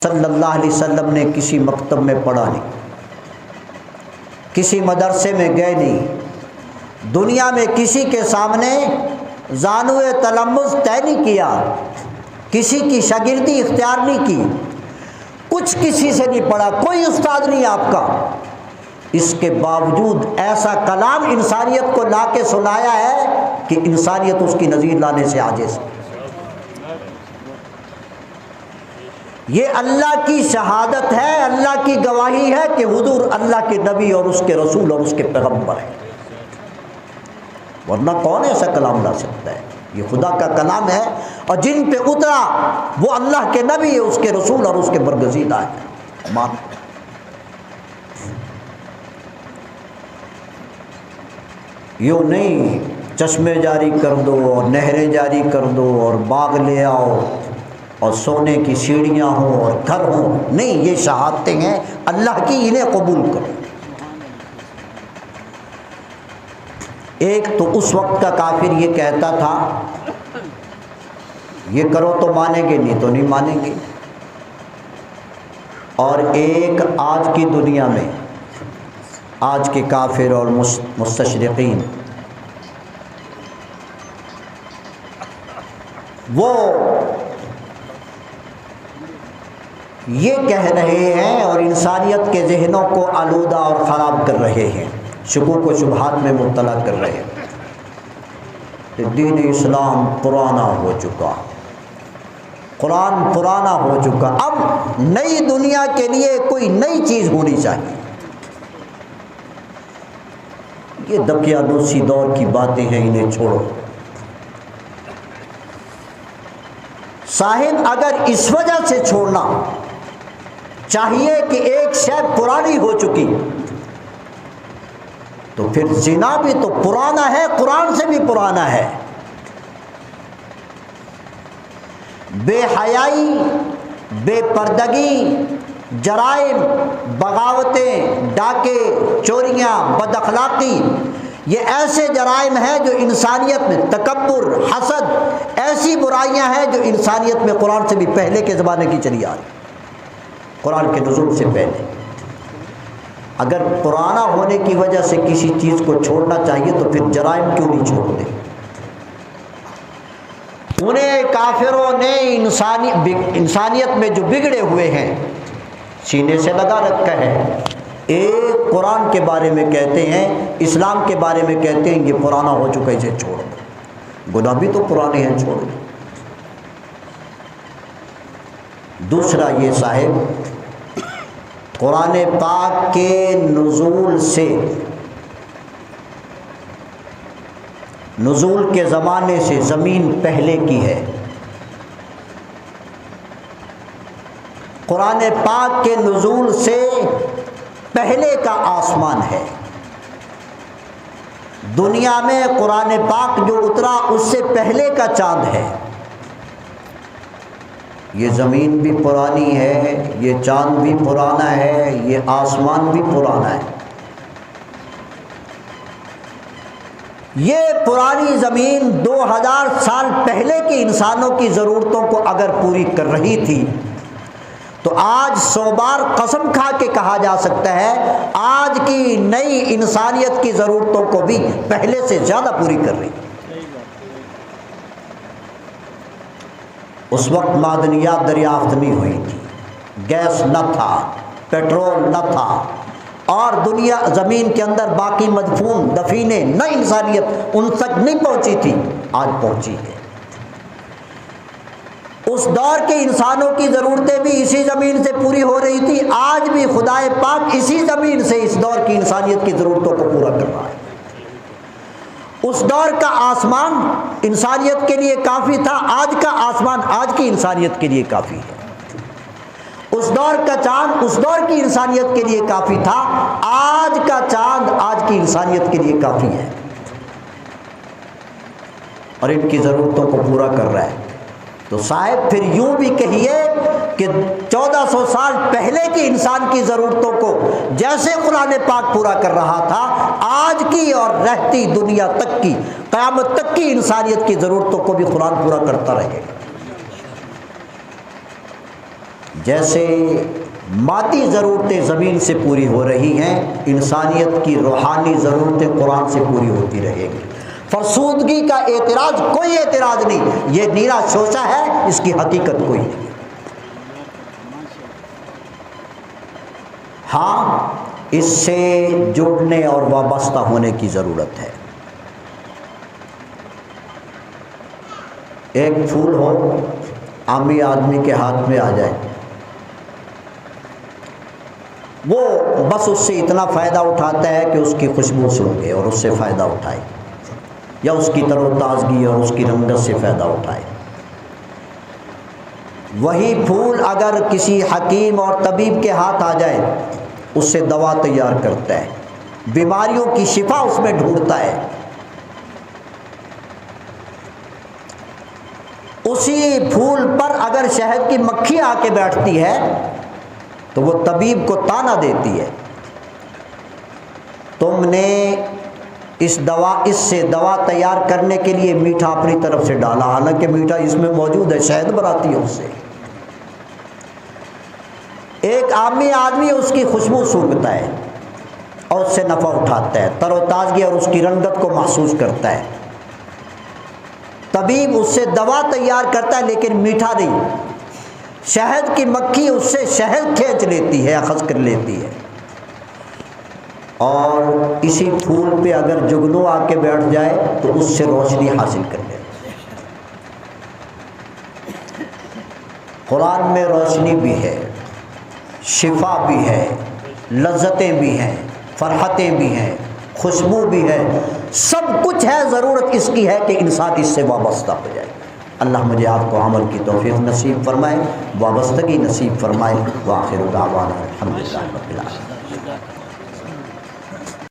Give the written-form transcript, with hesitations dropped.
صلی اللہ علیہ وسلم نے کسی مکتب میں پڑھا نہیں، کسی مدرسے میں گئے نہیں، دنیا میں کسی کے سامنے زانوئے تلمذ طے نہیں کیا، کسی کی شاگردی اختیار نہیں کی، کچھ کسی سے نہیں پڑھا، کوئی استاد نہیں آپ کا، اس کے باوجود ایسا کلام انسانیت کو لا کے سنایا ہے کہ انسانیت اس کی نظیر لانے سے عاجز۔ یہ اللہ کی شہادت ہے، اللہ کی گواہی ہے کہ حضور اللہ کے نبی اور اس کے رسول اور اس کے پیغمبر ہیں، ورنہ کون ایسا کلام لا سکتا ہے؟ یہ خدا کا کلام ہے، اور جن پہ اترا وہ اللہ کے نبی، اس کے رسول اور اس کے برگزیدہ ہیں۔ مان یوں نہیں چشمے جاری کر دو اور نہریں جاری کر دو اور باغ لے آؤ اور سونے کی سیڑھیاں ہوں اور گھر ہوں، نہیں، یہ شہادتیں ہیں اللہ کی، انہیں قبول کرو۔ ایک تو اس وقت کا کافر یہ کہتا تھا یہ کرو تو مانیں گے، نہیں تو نہیں مانیں گے، اور ایک آج کی دنیا میں آج کے کافر اور مستشرقین وہ یہ کہہ رہے ہیں اور انسانیت کے ذہنوں کو آلودہ اور خراب کر رہے ہیں، شکوک و شبہات میں مبتلا کر رہے ہیں کہ دین اسلام پرانا ہو چکا، قرآن پرانا ہو چکا، اب نئی دنیا کے لیے کوئی نئی چیز ہونی چاہیے۔ یہ دقیانوسی دور کی باتیں ہیں، انہیں چھوڑو۔ صاحب اگر اس وجہ سے چھوڑنا چاہیے کہ ایک شے پرانی ہو چکی تو پھر زنا بھی تو پرانا ہے، قرآن سے بھی پرانا ہے، بے حیائی، بے پردگی، جرائم، بغاوتیں، ڈاکے، چوریاں، بد اخلاقی، یہ ایسے جرائم ہیں جو انسانیت میں، تکبر، حسد، ایسی برائیاں ہیں جو انسانیت میں قرآن سے بھی پہلے کے زمانے کی چلی آ رہی، قرآن کے نزول سے پہلے۔ اگر پرانا ہونے کی وجہ سے کسی چیز کو چھوڑنا چاہیے تو پھر جرائم کیوں نہیں چھوڑتے؟ انہیں کافروں نے انسانیت میں جو بگڑے ہوئے ہیں سینے سے لگا رکھا ہے، ایک قرآن کے بارے میں کہتے ہیں، اسلام کے بارے میں کہتے ہیں یہ پرانا ہو چکا، اسے چھوڑ دو، گناہ بھی تو پرانے ہیں، چھوڑ دو۔ دوسرا یہ صاحب قرآن پاک کے نزول سے، نزول کے زمانے سے زمین پہلے کی ہے، قرآن پاک کے نزول سے پہلے کا آسمان ہے، دنیا میں قرآن پاک جو اترا اس سے پہلے کا چاند ہے، یہ زمین بھی پرانی ہے، یہ چاند بھی پرانا ہے، یہ آسمان بھی پرانا ہے۔ یہ پرانی زمین 2000 سال پہلے کے انسانوں کی ضرورتوں کو اگر پوری کر رہی تھی تو آج 100 بار قسم کھا کے کہا جا سکتا ہے آج کی نئی انسانیت کی ضرورتوں کو بھی پہلے سے زیادہ پوری کر رہی ہے۔ اس وقت معدنیات دریافت نہیں ہوئی تھی، گیس نہ تھا، پیٹرول نہ تھا، اور دنیا زمین کے اندر باقی مدفون دفینے نہ انسانیت ان تک نہیں پہنچی تھی، آج پہنچی ہے۔ اس دور کے انسانوں کی ضرورتیں بھی اسی زمین سے پوری ہو رہی تھی، آج بھی خدائے پاک اسی زمین سے اس دور کی انسانیت کی ضرورتوں کو پورا کر رہا ہے۔ اس دور کا آسمان انسانیت کے لیے کافی تھا، آج کا آسمان آج کی انسانیت کے لیے کافی ہے۔ اس دور کا چاند اس دور کی انسانیت کے لیے کافی تھا، آج کا چاند آج کی انسانیت کے لیے کافی ہے، اور ان کی ضرورتوں کو پورا کر رہا ہے۔ تو صاحب پھر یوں بھی کہیے کہ 1400 سال پہلے کی انسان کی ضرورتوں کو جیسے قرآن پاک پورا کر رہا تھا، آج کی اور رہتی دنیا تک کی، قیامت تک کی انسانیت کی ضرورتوں کو بھی قرآن پورا کرتا رہے گا۔ جیسے مادی ضرورتیں زمین سے پوری ہو رہی ہیں، انسانیت کی روحانی ضرورتیں قرآن سے پوری ہوتی رہیں گی۔ فرسودگی کا اعتراض کوئی اعتراض نہیں، یہ نیرا شوشہ ہے، اس کی حقیقت کوئی نہیں۔ ہاں، اس سے جڑنے اور وابستہ ہونے کی ضرورت ہے۔ ایک پھول ہو، عامی آدمی کے ہاتھ میں آ جائے، وہ بس اس سے اتنا فائدہ اٹھاتا ہے کہ اس کی خوشبو سونگھے اور اس سے فائدہ اٹھائے، یا اس کی تر و تازگی اور اس کی رنگت سے فائدہ اٹھائے۔ وہی پھول اگر کسی حکیم اور طبیب کے ہاتھ آ جائے، اس سے دوا تیار کرتا ہے، بیماریوں کی شفا اس میں ڈھونڈتا ہے۔ اسی پھول پر اگر شہد کی مکھی آ کے بیٹھتی ہے تو وہ طبیب کو طعنہ دیتی ہے، تم نے اس سے دوا تیار کرنے کے لیے میٹھا اپنی طرف سے ڈالا، حالانکہ میٹھا اس میں موجود ہے، شہد بناتی ہے اس سے۔ ایک عامی آدمی اس کی خوشبو سونگھتا ہے اور اس سے نفع اٹھاتا ہے، تر و تازگی اور اس کی رنگت کو محسوس کرتا ہے۔ طبیب اس سے دوا تیار کرتا ہے لیکن میٹھا نہیں، شہد کی مکھی اس سے شہد کھینچ لیتی ہے، اخذ کر لیتی ہے، اور اسی پھول پہ اگر جگنو آ کے بیٹھ جائے تو اس سے روشنی حاصل کر لے۔ قرآن میں روشنی بھی ہے، شفا بھی ہے، لذتیں بھی ہیں، فرحتیں بھی ہیں، خوشبو بھی ہے، سب کچھ ہے، ضرورت اس کی ہے کہ انسان اس سے وابستہ ہو جائے۔ اللہ مجھے آپ کو عمل کی توفیق نصیب فرمائے، وابستگی نصیب فرمائے۔ وآخر دعوانا الحمدللہ رب العالمین۔